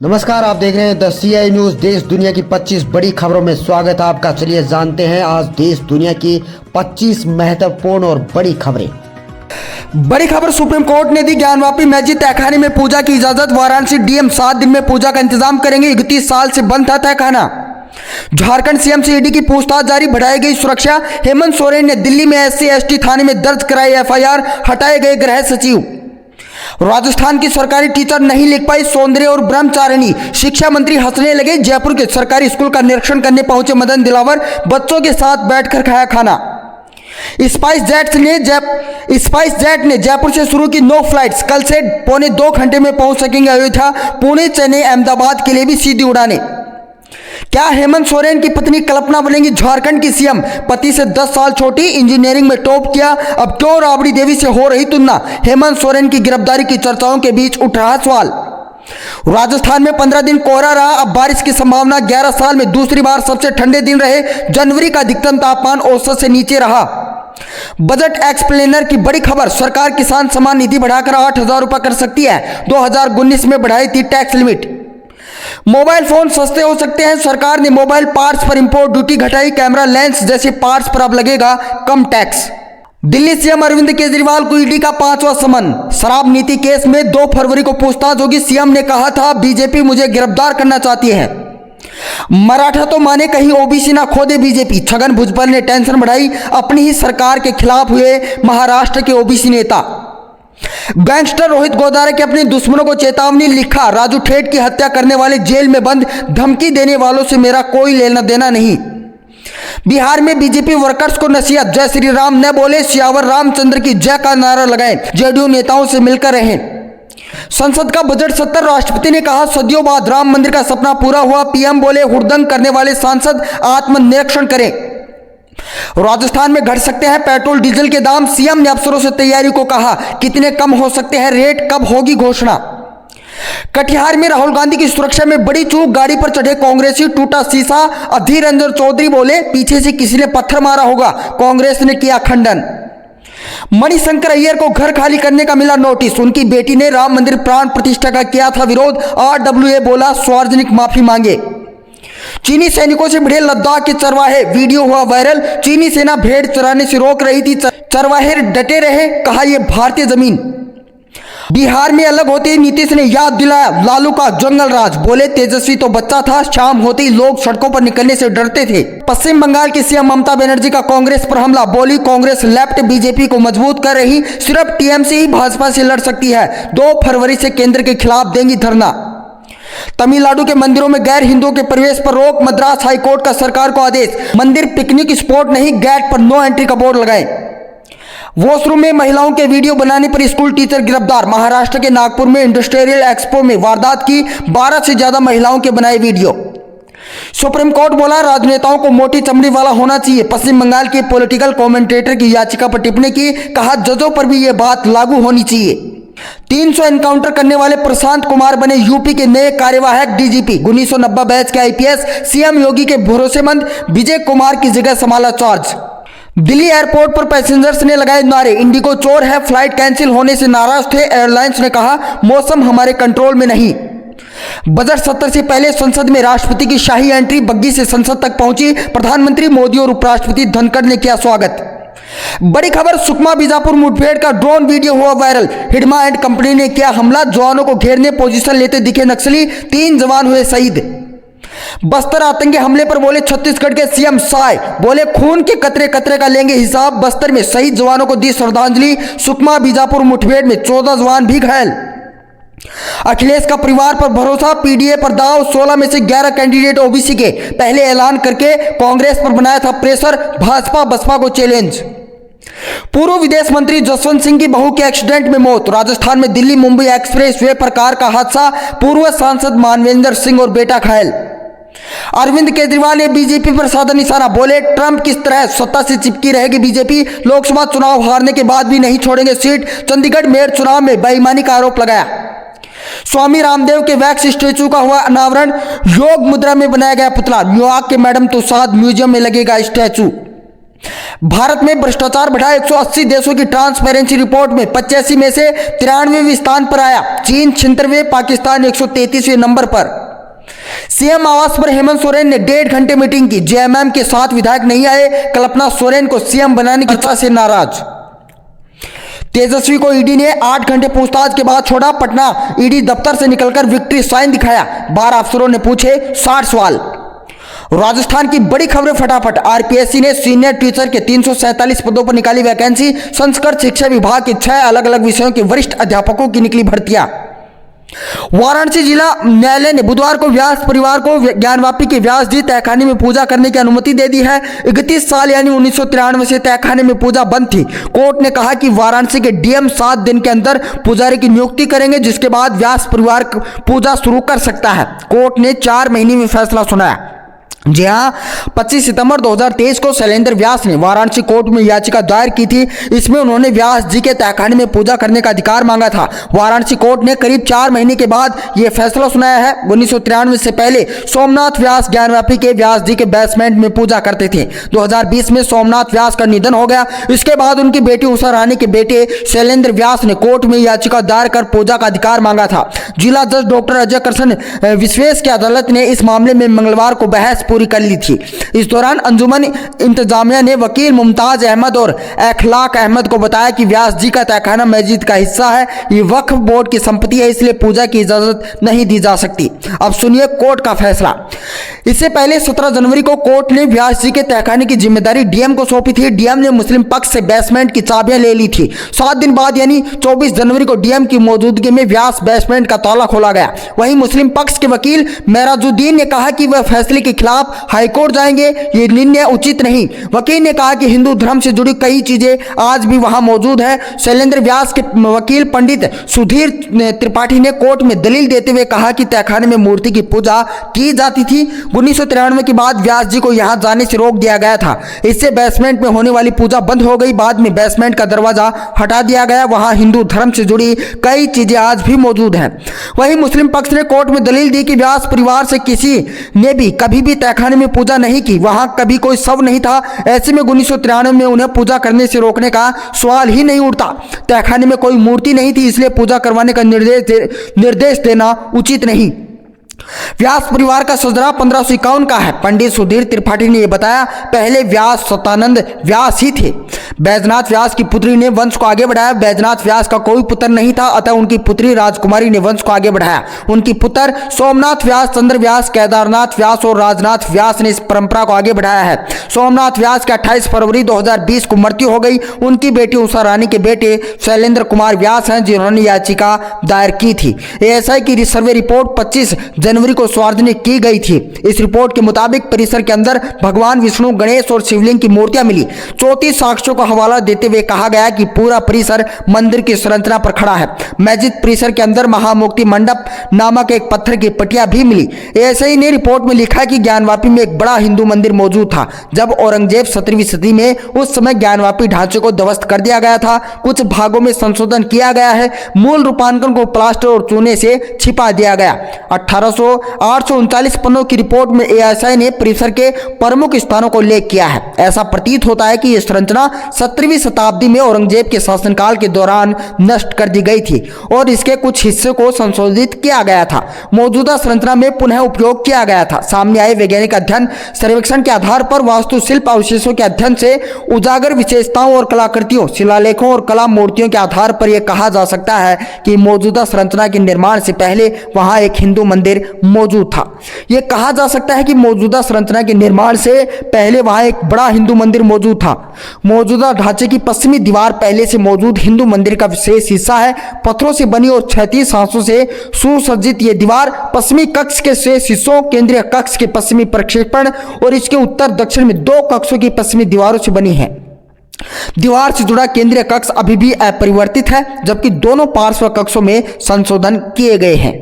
नमस्कार, आप देख रहे हैं द CI न्यूज। देश दुनिया की 25 बड़ी खबरों में स्वागत है आपका। चलिए जानते हैं आज देश दुनिया की 25 महत्वपूर्ण और बड़ी खबरें। बड़ी खबर, सुप्रीम कोर्ट ने दी ज्ञानवापी मस्जिद तहखाने में पूजा की इजाजत। वाराणसी डीएम 7 दिन में पूजा का इंतजाम करेंगे। 31 साल से बंद था तहखाना। झारखंड सीएम से ईडी की पूछताछ जारी, बढ़ाई गई सुरक्षा। हेमंत सोरेन ने दिल्ली में SC/ST थाने में दर्ज कराई FIR, हटाए गए गृह सचिव। राजस्थान की सरकारी टीचर नहीं लिख पाई सौंदर्य और ब्रह्मचारिणी, शिक्षा मंत्री हंसने लगे। जयपुर के सरकारी स्कूल का निरीक्षण करने पहुंचे मदन दिलावर, बच्चों के साथ बैठकर खाया खाना। स्पाइस जेट ने जयपुर से शुरू की 9 फ्लाइट्स, कल से 1.25 घंटे में पहुंच सकेंगे अयोध्या। पुणे, चेन्नई, अहमदाबाद के लिए भी सीधी उड़ानें। क्या हेमंत सोरेन की पत्नी कल्पना बनेंगी झारखंड की सीएम? पति से 10 साल छोटी, इंजीनियरिंग में टॉप किया, अब क्यों राबड़ी देवी से हो रही तुलना? हेमंत सोरेन की गिरफ्तारी की चर्चाओं के बीच उठ रहा सवाल। राजस्थान में 15 दिन कोहरा रहा, अब बारिश की संभावना। 11 साल में दूसरी बार सबसे ठंडे दिन रहे। जनवरी का अधिकतम तापमान औसत से नीचे रहा। बजट एक्सप्लेनर की बड़ी खबर, सरकार किसान सम्मान निधि बढ़ाकर 8,000 रुपये कर सकती है। 2019 में बढ़ाई थी टैक्स लिमिट। मोबाइल फोन सस्ते हो सकते हैं, सरकार ने मोबाइल पार्ट्स पर इंपोर्ट ड्यूटी घटाई। कैमरा, लेंस जैसे पार्ट्स पर अब लगेगा कम टैक्स। दिल्ली सीएम अरविंद केजरीवाल को ईडी का 5वां समन। शराब नीति केस में 2 फरवरी को पूछताछ होगी। सीएम ने कहा था बीजेपी मुझे गिरफ्तार करना चाहती है। मराठा तो माने कहीं OBC ना खो दे बीजेपी। छगन भुजबल ने टेंशन बढ़ाई, अपनी ही सरकार के खिलाफ हुए महाराष्ट्र के OBC नेता। गैंगस्टर रोहित गोदारे के अपने दुश्मनों को चेतावनी, लिखा राजू ठेठ की हत्या करने वाले जेल में बंद, धमकी देने वालों से मेरा कोई लेना देना नहीं। बिहार में बीजेपी वर्कर्स को नसीहत, जय श्री राम न बोले, सियावर रामचंद्र की जय का नारा लगाएं, JDU नेताओं से मिलकर रहें। संसद का बजट सत्र, राष्ट्रपति ने कहा सदियों बाद राम मंदिर का सपना पूरा हुआ। PM बोले हुड़दंग करने वाले सांसद आत्मनिरीक्षण करें। राजस्थान में घट सकते हैं पेट्रोल डीजल के दाम, सीएम ने अफसरों से तैयारी को कहा। कितने कम हो सकते हैं रेट, कब होगी घोषणा? कटिहार में राहुल गांधी की सुरक्षा में बड़ी चूक, गाड़ी पर चढ़े कांग्रेसी, टूटा शीशा। अधीर रंजन चौधरी बोले पीछे से किसी ने पत्थर मारा होगा, कांग्रेस ने किया खंडन। मणिशंकर अय्यर को घर खाली करने का मिला नोटिस, उनकी बेटी ने राम मंदिर प्राण प्रतिष्ठा का किया था विरोध। RWA बोला सार्वजनिक माफी मांगे। चीनी सैनिकों से भिड़े लद्दाख के चरवाहे, वीडियो हुआ वायरल। चीनी सेना भेड़ चराने से रोक रही थी, चरवाहे डटे रहे, कहा यह भारतीय जमीन। बिहार में अलग होते ही नीतीश ने याद दिलाया लालू का जंगल राज, बोले तेजस्वी तो बच्चा था, शाम होते ही लोग सड़कों पर निकलने से डरते थे। पश्चिम बंगाल की सीएम ममता बनर्जी का कांग्रेस पर हमला, बोली कांग्रेस लेफ्ट बीजेपी को मजबूत कर रही, सिर्फ TMC ही भाजपा से लड़ सकती है। 2 फरवरी से केंद्र के खिलाफ देंगी धरना। तमिलनाडु के मंदिरों में गैर हिंदुओं के प्रवेश पर रोक, मद्रास हाईकोर्ट का सरकार को आदेश। मंदिर पिकनिक स्पॉट नहीं, गेट पर नो एंट्री का बोर्ड लगाएं। वॉशरूम में महिलाओं के वीडियो बनाने पर स्कूल टीचर गिरफ्तार। महाराष्ट्र के नागपुर में इंडस्ट्रियल एक्सपो में वारदात की, 12 से ज्यादा महिलाओं के बनाए वीडियो। सुप्रीम कोर्ट बोला राजनेताओं को मोटी चमड़ी वाला होना चाहिए। पश्चिम बंगाल के पॉलिटिकल कमेंटेटर की याचिका पर टिप्पणी की, कहा जजों पर भी यह बात लागू होनी चाहिए। 300 एनकाउंटर करने वाले प्रशांत कुमार बने यूपी के नए कार्यवाहक DGP। 1990 बैच के IPS सीएम योगी के भरोसेमंद, विजय कुमार की जगह संभाला चार्ज। दिल्ली एयरपोर्ट पर पैसेंजर्स ने लगाए नारे, इंडिगो चोर है, फ्लाइट कैंसिल होने से नाराज थे। एयरलाइंस ने कहा मौसम हमारे कंट्रोल में नहीं। बजट सत्र से पहले संसद में राष्ट्रपति की शाही एंट्री, बग्गी से संसद तक पहुंची प्रधानमंत्री मोदी और उपराष्ट्रपति धनखड़ ने किया स्वागत। बड़ी खबर, सुकमा बीजापुर मुठभेड़ का ड्रोन वीडियो हुआ वायरल। हिडमा एंड कंपनी ने किया हमला, जवानों को घेरने पोजीशन लेते दिखे नक्सली, 3 जवान हुए शहीद। बस्तर आतंकी हमले पर बोले छत्तीसगढ़ के CM साय, बोले खून के कतरे कतरे का लेंगे हिसाब। बस्तर में शहीद जवानों को दी श्रद्धांजलि। सुकमा बीजापुर मुठभेड़ में 14 जवान भी घायल। अखिलेश का परिवार पर भरोसा, PDA पर दाव। 16 में से 11 कैंडिडेट OBC के, पहले ऐलान करके कांग्रेस पर बनाया था प्रेशर, भाजपा बसपा को चैलेंज। पूर्व विदेश मंत्री जसवंत सिंह की बहू के एक्सीडेंट में मौत। राजस्थान में दिल्ली मुंबई एक्सप्रेस वे पर कार का हादसा, पूर्व सांसद मानवेंद्र सिंह और बेटा घायल। अरविंद केजरीवाल ने बीजेपी पर साधा निशाना, बोले ट्रंप किस तरह सत्ता से चिपकी रहेगी बीजेपी, लोकसभा चुनाव हारने के बाद भी नहीं छोड़ेंगे सीट। चंडीगढ़ मेयर चुनाव में बेईमानी का आरोप लगाया। स्वामी रामदेव के वैक्स स्टैचू का हुआ अनावरण, योग मुद्रा में बनाया गया पुतला। न्यूयॉर्क के मैडम तुसाद म्यूजियम में लगेगा स्टैचू। भारत में भ्रष्टाचार बढ़ा, 180 देशों की ट्रांसपेरेंसी रिपोर्ट में 85 में से 93वें स्थान पर आया। चीन 76वें, पाकिस्तान 133वें नंबर पर। सीएम आवास पर हेमंत सोरेन ने 1.5 घंटे मीटिंग की। जेएमएम के 7 विधायक नहीं आए, कल्पना सोरेन को सीएम बनाने की इच्छा से नाराज। तेजस्वी को ईडी ने 8 घंटे पूछताछ के बाद छोड़ा। पटना ईडी दफ्तर से निकलकर विक्ट्री साइन दिखाया। 12 अफसरों ने पूछे 60 सवाल। राजस्थान की बड़ी खबरें फटाफट। आरपीएससी ने सीनियर टीचर के 347 पदों पर निकाली वैकेंसी। संस्कृत शिक्षा विभाग के 6 अलग अलग विषयों के वरिष्ठ अध्यापकों की निकली भर्तियां। वाराणसी जिला न्यायालय ने बुधवार को व्यास परिवार को ज्ञानवापी के व्यास जी तहखाने में पूजा करने की अनुमति दे दी है। 31 साल यानी 1993 से तहखाने में पूजा बंद थी। कोर्ट ने कहा कि वाराणसी के डीएम 7 दिन के अंदर पुजारी की नियुक्ति करेंगे, जिसके बाद व्यास परिवार पूजा शुरू कर सकता है। कोर्ट ने 4 महीने में फैसला सुनाया। जी हाँ, 25 सितंबर 2023 को शैलेंद्र व्यास ने वाराणसी कोर्ट में याचिका दायर की थी। इसमें उन्होंने व्यास जी के तहखाने में पूजा करने का अधिकार मांगा था। वाराणसी कोर्ट ने करीब 4 महीने के बाद यह फैसला सुनाया है। 1993 से पहले सोमनाथ व्यास ज्ञानवापी के व्यास जी के बेसमेंट में पूजा करते थे। 2020 में सोमनाथ व्यास का निधन हो गया। इसके बाद उनकी बेटी उषा रानी के बेटे शैलेंद्र व्यास ने कोर्ट में याचिका दायर कर पूजा का अधिकार मांगा था। जिला जज डॉक्टर अजय कृष्ण विश्वेश की अदालत ने इस मामले में मंगलवार को बहस पूरी कर ली थी। इस दौरान अंजुमन इंतजामिया ने वकील मुमताज अहमद और अखलाक अहमद को बताया कि व्यास जी का तहखाना मस्जिद का हिस्सा है। ये वक्फ बोर्ड की संपत्ति है, इसलिए पूजा की इजाजत नहीं दी जा सकती। अब सुनिए कोर्ट का फैसला। इससे पहले 17 जनवरी को कोर्ट ने व्यास जी के तहखाने की जिम्मेदारी डीएम को सौंपी थी। डीएम ने मुस्लिम पक्ष से बेसमेंट की चाबियां ले ली थी। 7 दिन बाद यानी 24 जनवरी को डीएम की मौजूदगी में व्यास बेसमेंट का ताला खोला गया। वहीं मुस्लिम पक्ष के वकील मेराजुद्दीन ने कहा कि वह फैसले के खिलाफ हाईकोर्ट जाएंगे, ये निर्णय उचित नहीं। वकील ने कहा कि हिंदू धर्म से जुड़ी कई चीजें आज भी वहां मौजूद है। शैलेंद्र व्यास के वकील पंडित सुधीर त्रिपाठी ने कोर्ट में दलील देते हुए कहा कि तहखाने में मूर्ति की पूजा की जाती थी। 1993 के बाद व्यास जी को यहां जाने से रोक दिया गया था। इससे बेसमेंट में होने वाली पूजा बंद हो गई। बाद में बेसमेंट का दरवाजा हटा दिया गया। वहां हिंदू धर्म से जुड़ी कई चीजें आज भी मौजूद हैं। वहीं मुस्लिम पक्ष ने कोर्ट में दलील दी कि व्यास परिवार से किसी ने भी कभी भी तहखाने में पूजा नहीं की। वहां कभी कोई शव नहीं था। ऐसे में 1993 में उन्हें पूजा करने से रोकने का सवाल ही नहीं उठता। तहखाने में कोई मूर्ति नहीं थी, इसलिए पूजा करवाने का निर्देश देना उचित नहीं। व्यास परिवार का सजरा 1551 का है। पंडित सुधीर त्रिपाठी ने यह बताया। पहले व्यास सतानंद व्यास ही थे। बैजनाथ व्यास की पुत्री ने वंश को आगे बढ़ाया। बैजनाथ व्यास का कोई पुत्र नहीं था, अतः उनकी पुत्री राजकुमारी ने वंश को आगे बढ़ाया। उनकी पुत्र सोमनाथ व्यास, चंद्र व्यास, केदारनाथ व्यास और राजनाथ व्यास ने इस परंपरा को आगे बढ़ाया है। सोमनाथ व्यास की 28 फरवरी 2020 को मृत्यु हो गई। उनकी बेटी उषा रानी के बेटे शैलेंद्र कुमार व्यास हैं, जिन्होंने याचिका दायर की थी। एएसआई की सर्वे रिपोर्ट 25 जनवरी को सार्वजनिक की गई थी। इस रिपोर्ट के मुताबिक परिसर के अंदर भगवान विष्णु, गणेश और शिवलिंग की मूर्तियां मिली। 34 साक्ष्यों का हवाला देते हुए कहा गया कि पूरा परिसर मंदिर की संरचना पर खड़ा है। मस्जिद परिसर के अंदर महामुक्ति मंडप नामक एक पत्थर की पटिया भी मिली। एएसआई ने रिपोर्ट में लिखा कि ज्ञानवापी में एक बड़ा हिंदू मंदिर मौजूद था। जब औरंगजेब 17वीं सदी में, उस समय ज्ञानवापी ढांचे को ध्वस्त कर दिया गया था। कुछ भागों में संशोधन किया गया है। मूल रूपांकन को प्लास्टर और चूने से छिपा दिया गया। 839 पन्नों की रिपोर्ट में एएसआई ने परिसर के प्रमुख स्थानों को उल्लेख किया है। ऐसा प्रतीत होता है कि यह संरचना 17वीं शताब्दी में औरंगजेब के शासनकाल के दौरान नष्ट कर दी गई थी और इसके कुछ हिस्से को संशोधित किया गया था। मौजूदा संरचना में पुनः उपयोग किया गया था। सामने आए वैज्ञानिक अध्ययन सर्वेक्षण के आधार पर वास्तुशिल्प अवशेषों के अध्ययन से उजागर विशेषताओं और कलाकृतियों, शिलालेखों और कला मूर्तियों के आधार पर यह कहा जा सकता है कि मौजूदा संरचना के निर्माण से पहले वहां एक हिंदू मंदिर मौजूद था। यह कहा जा सकता है कि मौजूदा संरचना के निर्माण से पहले वहां एक बड़ा हिंदू मंदिर मौजूद था। मौजूदा ढांचे की पश्चिमी दीवार पहले से मौजूद हिंदू मंदिर का विशेष हिस्सा है। पत्थरों से बनी और 36 सांसों से सुसज्जित यह दीवार पश्चिमी कक्ष के शेष हिस्सों, केंद्रीय कक्ष के पश्चिमी प्रक्षेपण और इसके उत्तर दक्षिण में 2 कक्षों की पश्चिमी दीवारों से बनी है। दीवार से जुड़ा केंद्रीय कक्ष अभी भी अपरिवर्तित है, जबकि दोनों पार्श्व कक्षों में संशोधन किए गए हैं।